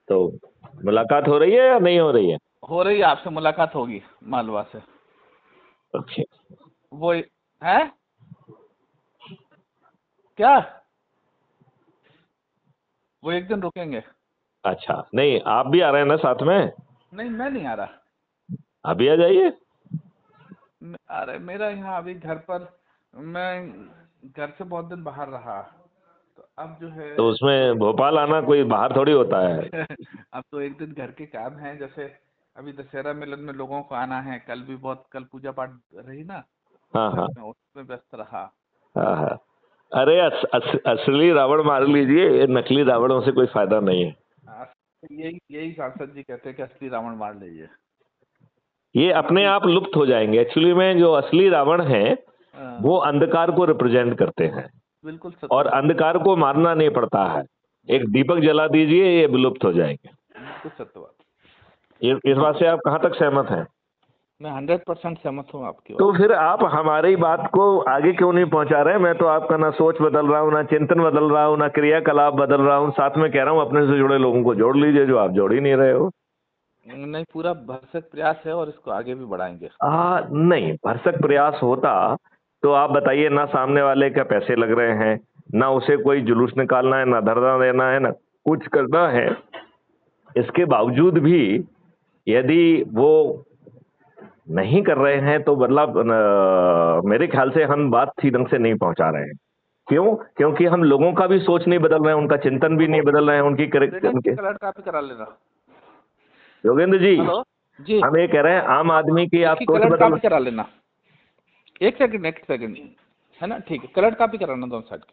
तो मुलाकात हो रही है या नहीं हो रही है? हो रही है, आपसे मुलाकात होगी मालवा से। ओके। वो है क्या, वो एक दिन रुकेंगे। अच्छा, नहीं आप भी आ रहे हैं ना साथ में? नहीं, मैं नहीं आ रहा। अभी आ जाइए। अरे मेरा यहाँ अभी घर पर, मैं घर से बहुत दिन बाहर रहा, तो अब जो है तो उसमें भोपाल आना कोई बाहर थोड़ी होता है। अब तो एक दिन घर के काम है, जैसे अभी दशहरा मिलन में लोगों को आना है, कल पूजा पाठ रही ना, हाँ घर हाँ में उसमें व्यस्त रहा। हाँ हाँ। अरे असली रावण मार लीजिए, ये नकली रावणों से कोई फायदा नहीं है। यही यही सांसद जी कहते हैं कि असली रावण मार लीजिए। ये अपने आप लुप्त हो जाएंगे। एक्चुअली में जो असली रावण है हाँ, वो अंधकार को रिप्रेजेंट करते हैं, बिल्कुल और सत्य बात। अंधकार को मारना नहीं पड़ता है। एक दीपक जला दीजिए, ये विलुप्त हो जाएंगे। बिल्कुल सत्य बात। इस बात से आप कहाँ तक सहमत हैं? मैं 100% सहमत हूँ आपकी तो बात। फिर आप हमारी बात को आगे क्यों नहीं पहुंचा रहे? मैं तो आपका ना सोच बदल रहा हूँ, ना चिंतन बदल रहा हूँ, ना क्रियाकलाप बदल रहा हूँ। साथ में कह रहा हूँ अपने से जुड़े लोगों को जोड़ लीजिए, जो आप जोड़ ही नहीं रहे हो। नहीं, पूरा भरसक प्रयास है और इसको आगे भी बढ़ाएंगे। नहीं, भरसक प्रयास होता तो आप बताइए, ना सामने वाले के पैसे लग रहे हैं, ना उसे कोई जुलूस निकालना है, ना धरना देना है, ना कुछ करना है। इसके बावजूद भी यदि वो नहीं कर रहे हैं तो मतलब मेरे ख्याल से हम बात ठीक ढंग से नहीं पहुंचा रहे हैं। क्यों? क्योंकि हम लोगों का भी सोच नहीं बदल रहे हैं, उनका चिंतन भी नहीं बदल रहे हैं, रिटर्न की उनके। कलर कॉपी करा लेना। योगेंद्र जी, हेलो जी, हम ये कह रहे हैं आम आदमी की आप इसकी सोच कलर बदल। कॉपी करा लेना। एक सेकंड है ना, ठीक है, कलर कॉपी कराना दोनों साइड की।